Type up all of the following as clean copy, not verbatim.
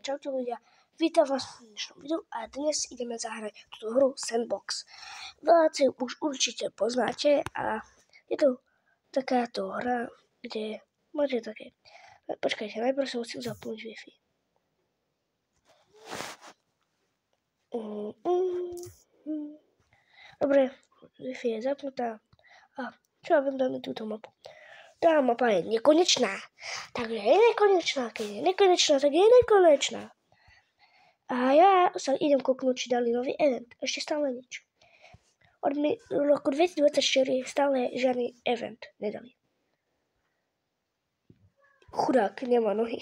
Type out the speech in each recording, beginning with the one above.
Čaute ľudia, vítam vás v dnešnom videu a dnes ideme zahrať túto hru Sandbox. Veľaci už určite poznáte a je to takáto hra, kde máte také... Počkajte, najprv si musím zapnúť Wi-Fi. Dobre, Wi-Fi je zapnutá a čo ja viem, dáme túto mapu. Tá mapa je nekonečná, takže je nekonečná, keď je nekonečná, tak je nekonečná. A ja sa idem kúknúť, či dali nový event. Ešte stále nič. Od roku 2024 stále žiadny event nedali. Chudák, nemá nohy.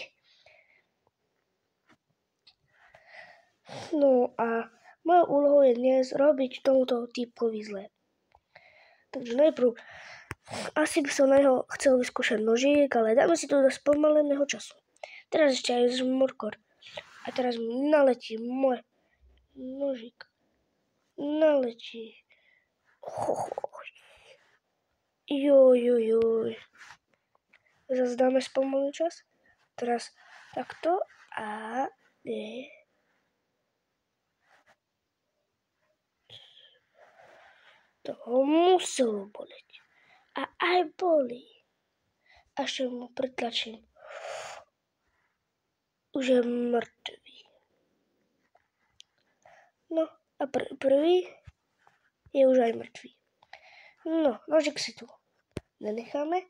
No a moja úlohou je dnes robiť tomuto typkovi zle. Takže najprv asi by som na neho chcel vyskúšať nožík, ale dáme si to do spomaleného času. Teraz ešte aj z morkor. A teraz mi naletí môj nožík. Naletí. Joj. Zase dáme spomalený čas. Teraz takto a... To muselo boleť. A aj boli. Až mu pretlačím. Už je mŕtvý. No a prvý je už aj mŕtvý. No, nožik si tu nenecháme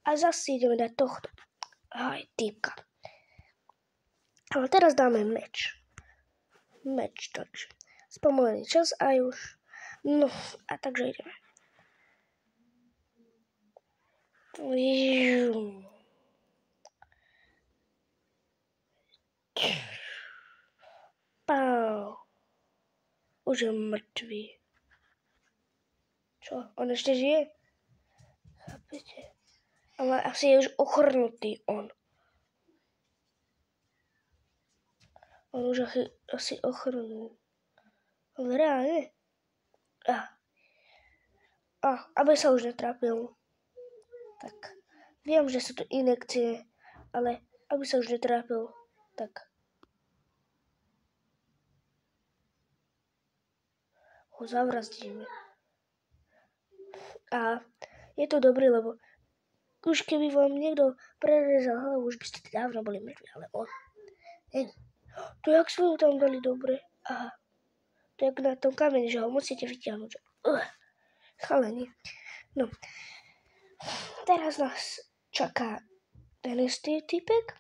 a zase ideme dať tohto. Aj, týpka. Ale teraz dáme meč. Takže spomalený čas a už. No, a takže ideme. Pau. Už je mŕtvý. Čo? On ešte žije? Chápete? Ale asi je už ochrnutý on. On už asi ochrnul. Ale reálne? Aby sa už netrápil. Tak, viem, že sú to injekcie, ale aby sa už netrápil, tak ho zavrazdíme. A je to dobré, lebo už keby vám niekto prerezal hlavu, už by ste dávno boli mŕtvi, ale on není. To jak sme ho tam dali dobre. Aha. To jak na tom kameni, že ho musíte vyťahnuť. Chalani. No. Teraz nás čaká ten istý typek.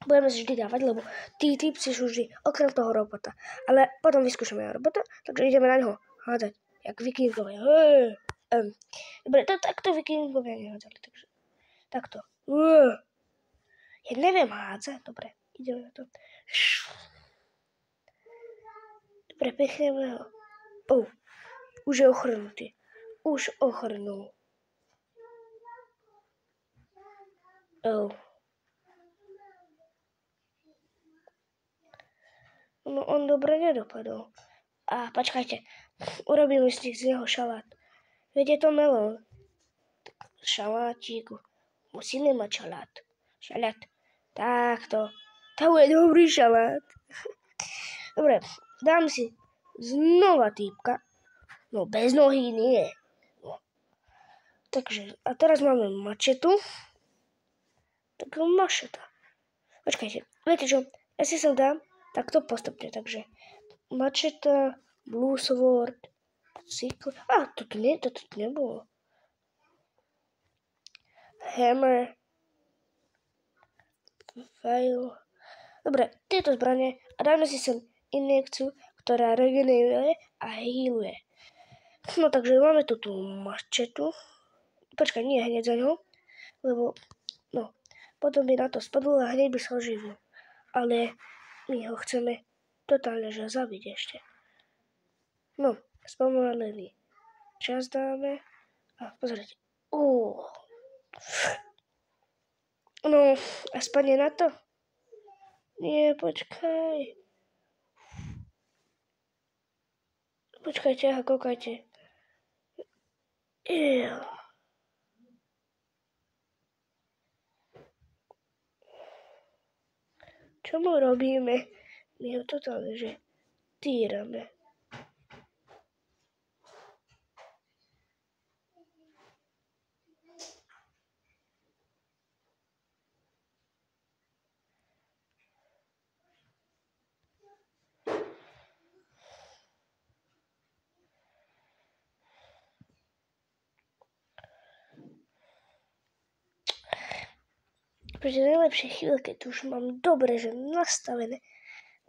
Budeme si vždy dávať, lebo tí typci sú vždy okrem toho robota. Ale potom vyskúšame aj robota, takže ideme na neho hádzať. Jak vikingovia. Dobre, to takto vikingovia nehádzali. Takže takto. Ja neviem hádzať. Dobre, ideme na to. Dobre, pechneme ho. Už je ochrnutý. Už ochrnul. No on dobre nedopadol. A počkajte, urobíme z neho šalát. Veď je to melón. Šalátíku. Musíme mať šalát. Šalát. Takto. To je dobrý šalát. Dobre, dám si znova týpka. No bez nohy nie. No. Takže, a teraz máme mačetu. Tak mačeta. Počkajte, viete čo? Ja si sem dám takto postupne. Takže mačeta, blue sword, cycle. Toto nebolo. Hammer. Fail. Dobre, tieto zbranie a dáme si sem injekciu, ktorá regeneruje a healuje. No takže máme tu tú mačetu. Počkaj, nie hneď za ňou, lebo potom by na to spadlo a hneď by sa oživil. Ale my ho chceme totálne zabiť ešte. No, spomalený čas dáme. A pozrite. No, a spadne na to? Nie, počkaj. Počkajte, koukajte. Čo mu robíme? My ho totálne, že týrame. Pretože najlepšie chvíle, keď už mám dobre, že nastavené,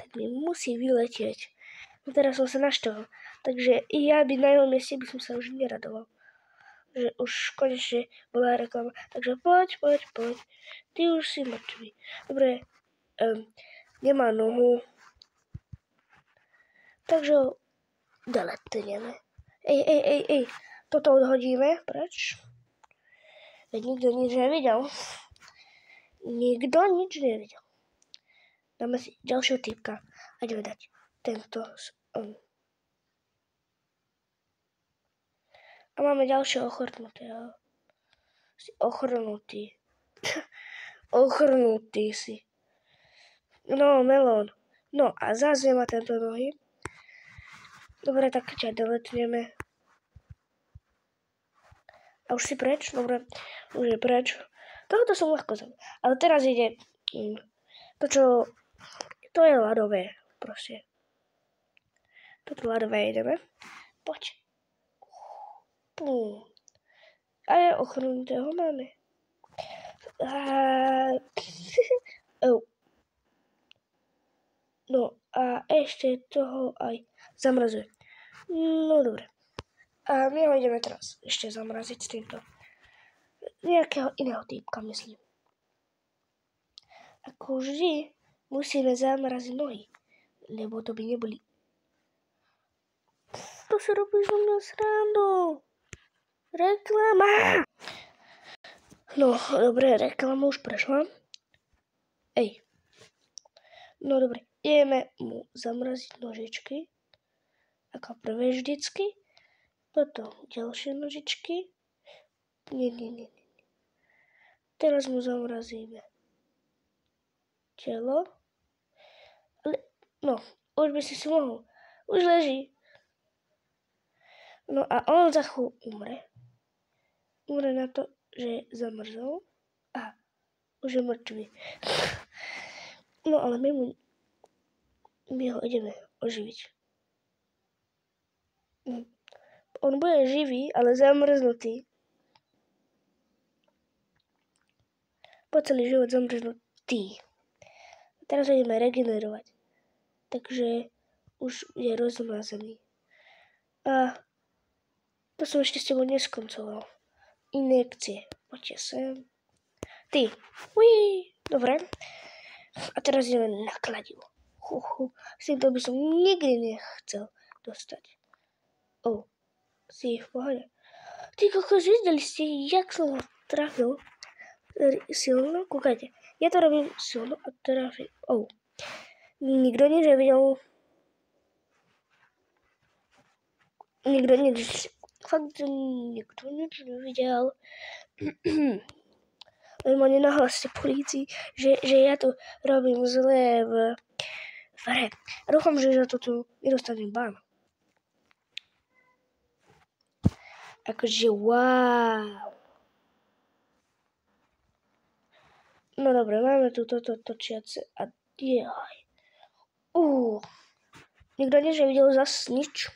tak mi musí vyletieť. No teraz som sa naštval, takže ja by na jeho mieste by som sa už neradoval. Že už konečne bola reklama. Takže poď. Ty už si mŕtvý. Dobre, nemá nohu. Takže ho deletneme. Ej, toto odhodíme preč. Veď nikto nič nevidel. Nikto nič nevidel. Dáme si ďalšieho typka a ideme dať tento. A máme ďalšieho ochrnutého. Si ochrnutý. Ochrnutý si. No, melón. No a zase má tento nohy. Dobre, tak ťa deletneme. A už si preč? Dobre, už je preč. Tohoto som ľahko zabil. Ale teraz ide to, čo... To je ľadové, proste. Toto ľadové ideme. Poď. A je ochrnutého máme. No a ešte toho aj zamrazuje. No dobre. A my ho ideme teraz ešte zamraziť s týmto. Nejakého iného týpka, myslím. Ako vždy musíme zamraziť nohy, lebo to by neboli. To sa robí zo mňa srandu. Reklama. No, dobre, reklama už prešla. Ej. No dobre, ideme mu zamraziť nožičky. Ako prvé vždycky. Potom ďalšie nožičky. Nie. Teraz mu zamrazíme telo. Ale, no, už by si mohol. Už leží. No a on za chvíľu umre. Umre na to, že zamrzol. A už je mŕtvý. No ale my ho ideme oživiť. On bude živý, ale zamrznutý. Po celý život zamrznutý. Teraz ho ideme regenerovať. Takže už je rozmazaný. A to som ešte s tebou neskoncoval. Injekcie. Poďte sem. Ty. Ují. Dobre. A teraz ideme na kladivo. S týmto by som nikdy nechcel dostať. Si v pohode. Ty kokos, videli ste, jak som ho trafil silno? Kúkajte. Ja to robím silno a trafil. Nikto nič nevidel. Fakt, nikto nič nevidel. Len ma nenahlaste polícii, že ja to robím zle v hre. A dúfam, že za to tu nedostanem ban. Akože wow. No dobre, máme tu toto točiace a jaj. Nikto nič nevidel zas nič.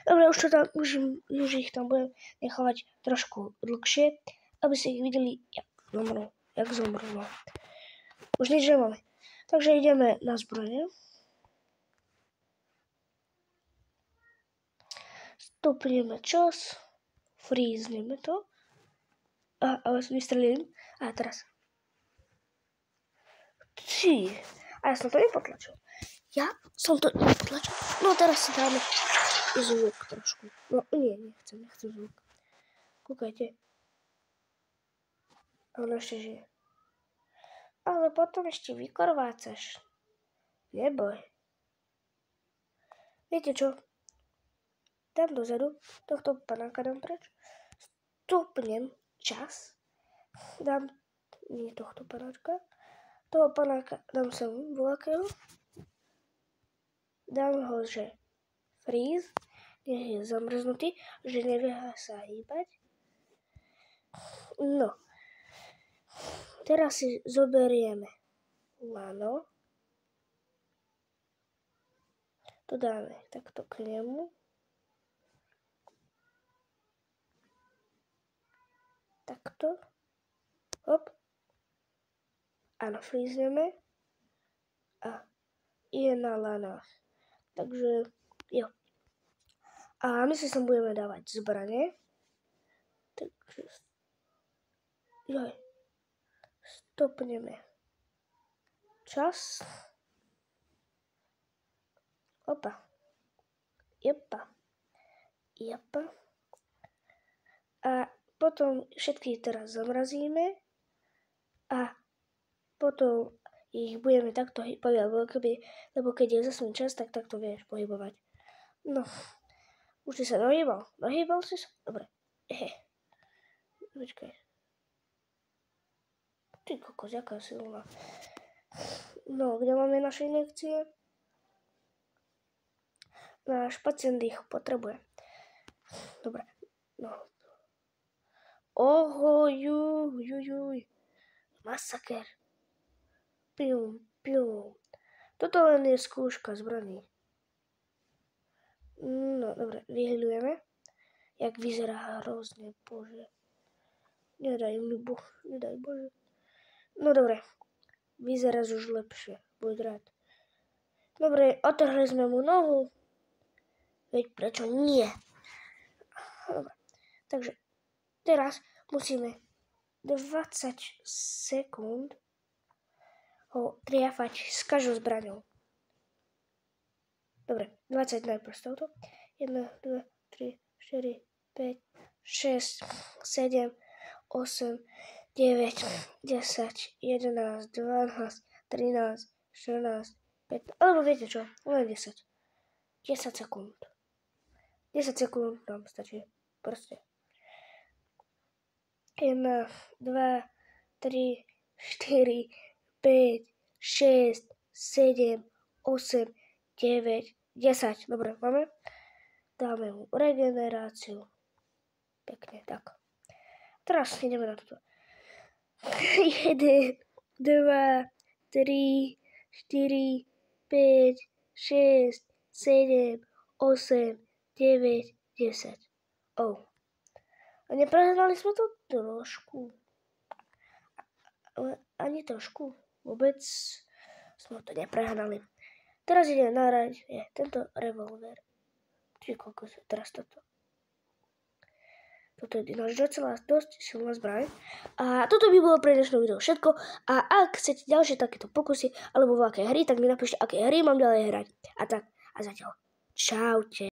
Dobre, už ich tam budem nechávať trošku dlhšie, aby si ich videli, jak zomrú. No. Už nič nemáme. Takže ideme na zbrojne. Stupneme čas. Frízneme to. Ale vystrelím. A teraz. A ja som to nepotlačil. No teraz si dáme zvuk trošku. No nie, nechcem zvuk. Kúkajte. A ono ešte žije. Ale potom ešte vykorvácaš. Neboj. Viete čo? Dám dozadu. Tohto panáka dám preč. Stupnem čas. Dám nie tohto panáčka. toho panáka dám sem voľakého. Dám ho, že freeze, nech je zamrznutý, že nevie sa hýbať. No. Teraz si zoberieme lano. To dáme takto k nemu. Takto. Hop. A nafrízneme. A je na lanách. Takže, jo. A my si sem budeme dávať zbrane. Takže, joj. Stopneme čas. Opa. Jepa. Jepa. A potom všetky teraz zamrazíme a potom ich budeme takto pohybovať, lebo keď je zasnúť čas, tak takto vieš pohybovať. No, už si sa dohýbal? Dohýbal si sa? Dobre. Počkaj. Ty kokos, jaká silná. No, kde máme naše injekcie? Náš pacient ich potrebuje. Dobre. No. Oho, juj. Masaker. Pium. Toto len je skúška zbraní. No, dobre, vyhľujeme. Jak vyzerá hrozne, bože. Nedaj bože. No dobre, vyzerá už lepšie, buď rád. Dobre, otrhli sme mu nohu. Veď prečo nie? Dobre, takže teraz musíme 20 sekúnd ho triafať s každou zbraňou. Dobre, 20 najprv s touto. 1, 2, 3, 4, 5, 6, 7, 8, 9, 10, 11, 12, 13, 14, 15, alebo viete čo, len 10. 10 sekúnd. 10 sekúnd nám stačí. Proste. 1, 2, 3, 4, 5, 6, 7, 8, 9, 10. Dobre, máme? Dáme mu regeneráciu. Pekne, tak. Teraz ideme na toto. 1, 2, 3, 4, 5, 6, 7, 8, 9, 10. Oh. A neprehnali sme to trošku. Ani trošku. Vôbec sme to neprehnali. Teraz ide na rad je tento revolver. Čiže koľko sa teraz toto. Toto je náš docela dosť silná zbraň. A toto by bolo pre dnešné video všetko. A ak chcete ďalšie takéto pokusy alebo aké hry, tak mi napíšte, aké hry mám ďalej hrať. A tak, a zatiaľ. Čaute.